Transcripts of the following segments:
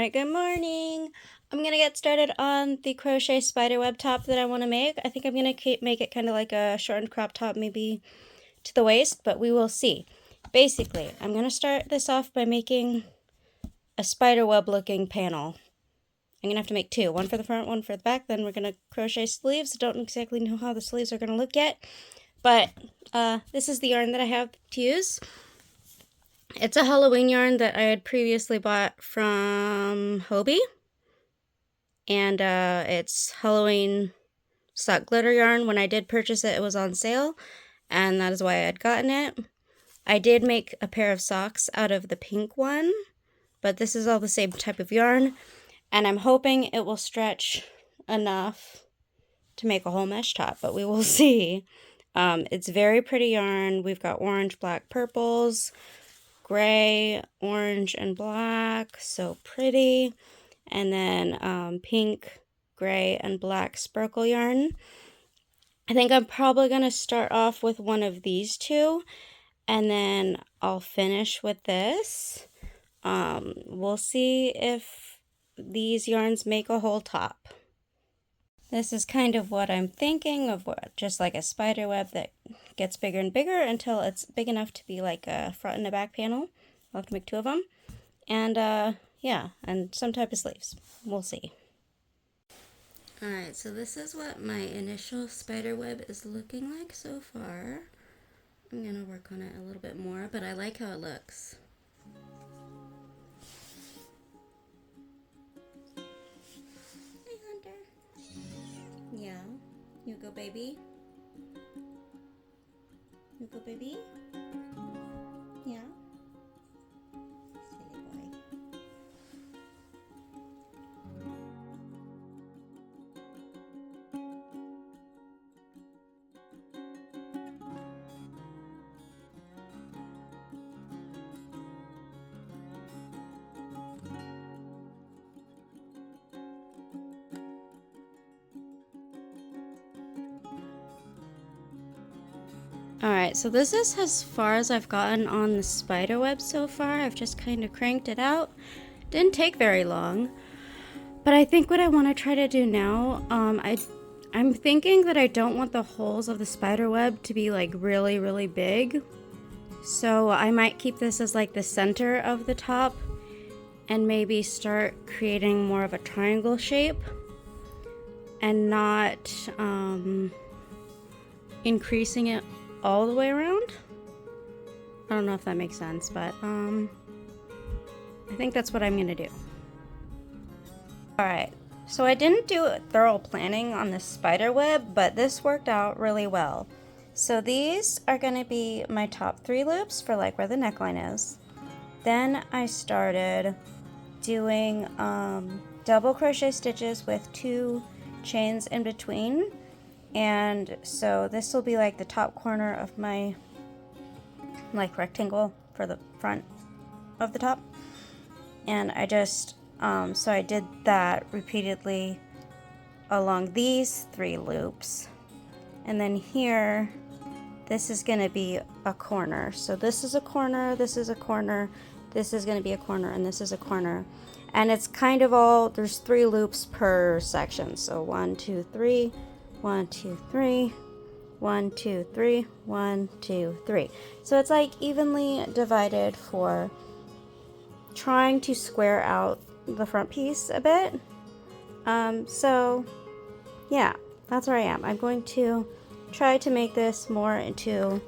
Alright, good morning! I'm gonna get started on the crochet spiderweb top that I want to make. I think I'm gonna make it kind of like a shortened crop top, maybe to the waist, but we will see. Basically, I'm gonna start this off by making a spiderweb looking panel. I'm gonna have to make two, one for the front, one for the back, then we're gonna crochet sleeves. I don't exactly know how the sleeves are gonna look yet, but this is the yarn that I have to use. It's a Halloween yarn that I had previously bought from Hobie. And it's Halloween stock glitter yarn. When I did purchase it, it was on sale, and that is why I had gotten it. I did make a pair of socks out of the pink one, but this is all the same type of yarn, and I'm hoping it will stretch enough to make a whole mesh top, but we will see. It's very pretty yarn. We've got orange, black, purples, gray, orange, and black. So pretty. And then pink, gray, and black sparkle yarn. I think I'm probably going to start off with one of these two, and then I'll finish with this. We'll see if these yarns make a whole top. This is kind of what I'm thinking of, just like a spider web that gets bigger and bigger until it's big enough to be like a front and a back panel. I'll have to make two of them. And yeah, and some type of sleeves. We'll see. Alright, so this is what my initial spider web is looking like so far. I'm going to work on it a little bit more, but I like how it looks. Hey, Hunter. Yeah, you go, baby. You go, baby. Yeah. Silly boy. Alright, so this is as far as I've gotten on the spider web so far. I've just kind of cranked it out. Didn't take very long. But I think what I want to try to do now, I'm thinking that I don't want the holes of the spider web to be like really, really big. So I might keep this as like the center of the top and maybe start creating more of a triangle shape and not increasing it all the way around. I don't know if that makes sense, but I think that's what I'm gonna do. Alright, so I didn't do thorough planning on this spider web, but this worked out really well. So these are gonna be my top 3 loops for like where the neckline is. Then I started doing double crochet stitches with 2 chains in between. And so this will be like the top corner of my like rectangle for the front of the top. And I just, so I did that repeatedly along these 3 loops. And then here, this is gonna be a corner. So this is a corner, this is a corner, this is gonna be a corner, and this is a corner. And it's kind of all, there's 3 loops per section. So 1, 2, 3. 1, 2, 3, 1, 2, 3, 1, 2, 3. So it's like evenly divided for trying to square out the front piece a bit. So yeah, that's where I am. I'm going to try to make this more into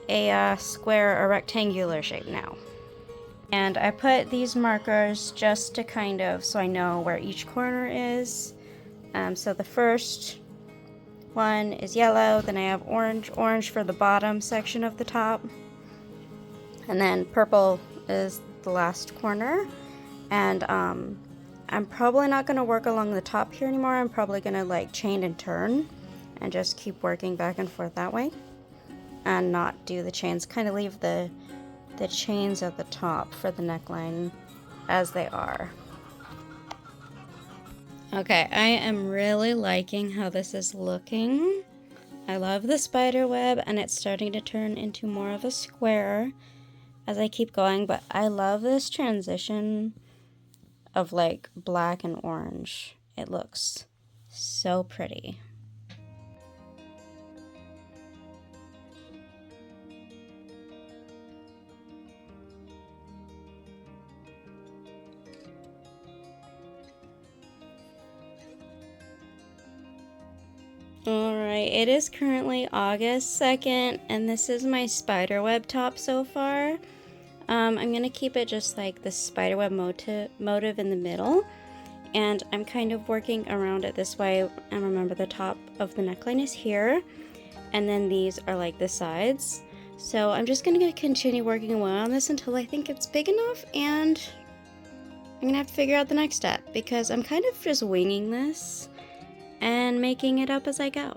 a square or rectangular shape now. And I put these markers just to kind of, so I know where each corner is. So the first one is yellow, then I have orange for the bottom section of the top, and then purple is the last corner. And I'm probably not going to work along the top here anymore. I'm probably going to like chain and turn and just keep working back and forth that way and not do the chains, kind of leave the chains at the top for the neckline as they are. Okay, I am really liking how this is looking. I love the spider web, and it's starting to turn into more of a square as I keep going, but I love this transition of like black and orange. It looks so pretty. Alright, it is currently August 2nd, and this is my spiderweb top so far. I'm going to keep it just like the spiderweb motive in the middle, and I'm kind of working around it this way. And remember, the top of the neckline is here, and then these are like the sides. So I'm just going to continue working away on this until I think it's big enough, and I'm going to have to figure out the next step, because I'm kind of just winging this and making it up as I go.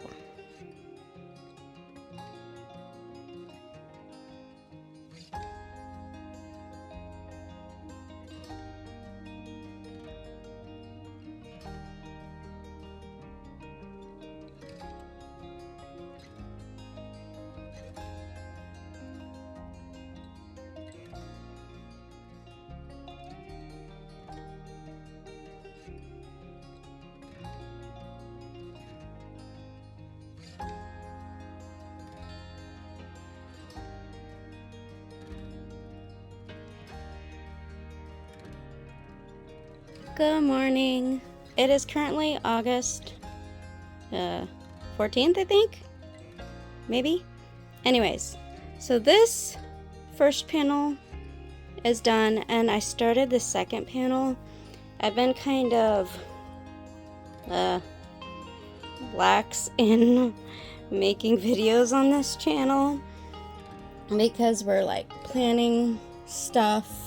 Good morning. It is currently August 14th, I think? Maybe? Anyways, so this first panel is done, and I started the second panel. I've been kind of lax in making videos on this channel because we're like planning stuff,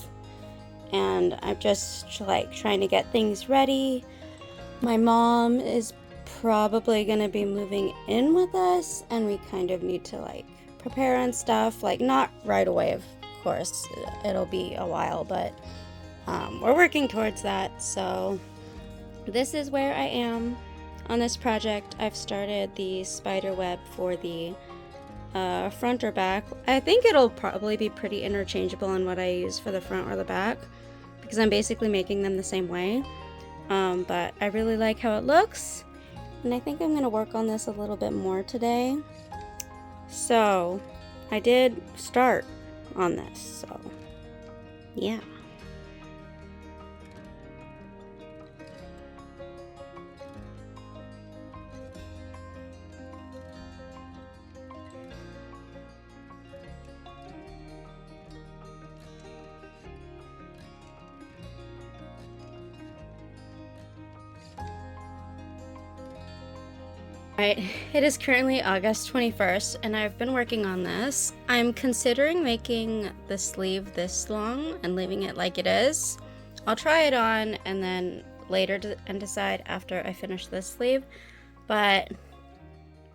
and I'm just like trying to get things ready. My mom is probably gonna be moving in with us, and we kind of need to like prepare and stuff, like not right away, of course, it'll be a while, but we're working towards that. So this is where I am on this project. I've started the spider web for the front or back. I think it'll probably be pretty interchangeable on what I use for the front or the back, because I'm basically making them the same way. But I really like how it looks, and I think I'm going to work on this a little bit more today. So I did start on this, so yeah. Alright, it is currently August 21st, and I've been working on this. I'm considering making the sleeve this long and leaving it like it is. I'll try it on and then later decide after I finish this sleeve. But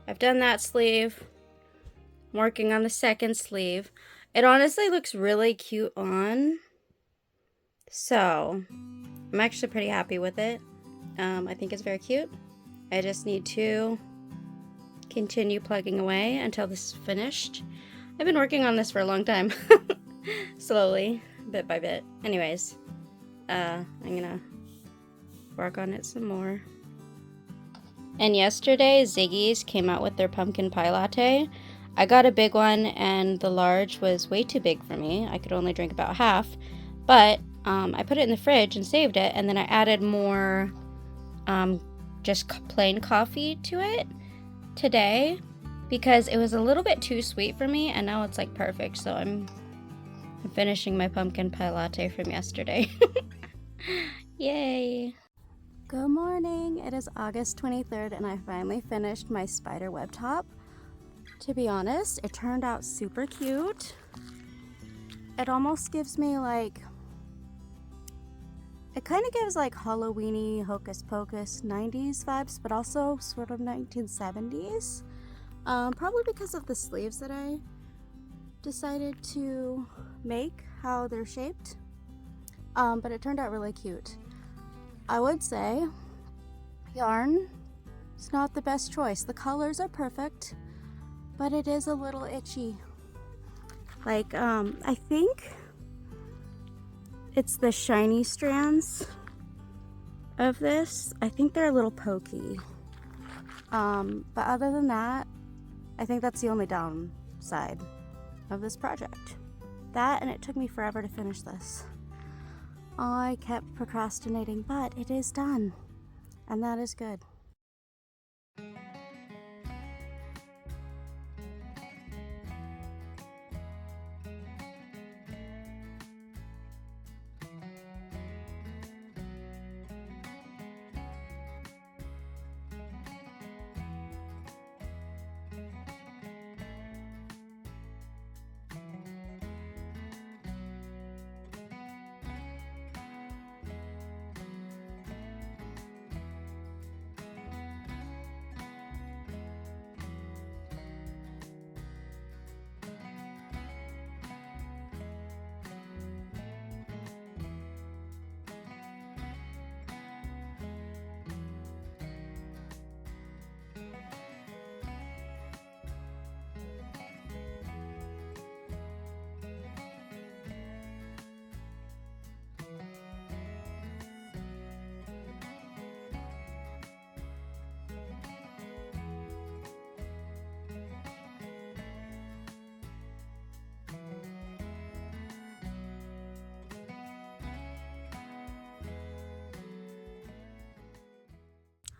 I've done that sleeve. I'm working on the second sleeve. It honestly looks really cute on, so I'm actually pretty happy with it. I think it's very cute. I just need to continue plugging away until this is finished. I've been working on this for a long time. Slowly, bit by bit. Anyways, I'm gonna work on it some more. And yesterday, Ziggy's came out with their pumpkin pie latte. I got a big one, and the large was way too big for me. I could only drink about half, but I put it in the fridge and saved it, and then I added more just plain coffee to it today because it was a little bit too sweet for me, and now it's like perfect. So I'm finishing my pumpkin pie latte from yesterday. Yay! Good morning. It is August 23rd, and I finally finished my spider web top. To be honest, it turned out super cute. It almost gives me like, it kind of gives like Halloween-y, Hocus Pocus 90s vibes, but also sort of 1970s. Probably because of the sleeves that I decided to make, how they're shaped. But it turned out really cute. I would say yarn is not the best choice. The colors are perfect, but it is a little itchy. Like, I think it's the shiny strands of this. I think they're a little pokey. But other than that, I think that's the only downside of this project. That, and it took me forever to finish this. I kept procrastinating, but it is done, and that is good.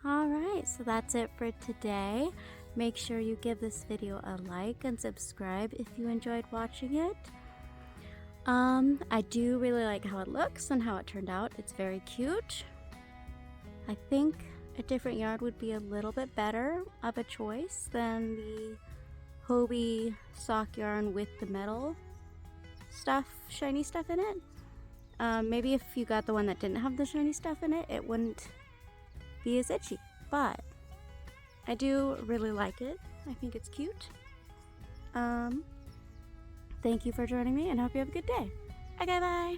Alright, so that's it for today. Make sure you give this video a like and subscribe if you enjoyed watching it. I do really like how it looks and how it turned out. It's very cute. I think a different yard would be a little bit better of a choice than the Hobie sock yarn with the metal stuff, shiny stuff in it. Maybe if you got the one that didn't have the shiny stuff in it, it wouldn't be as itchy, but I do really like it. I think it's cute. Thank you for joining me, and I hope you have a good day. Okay, bye!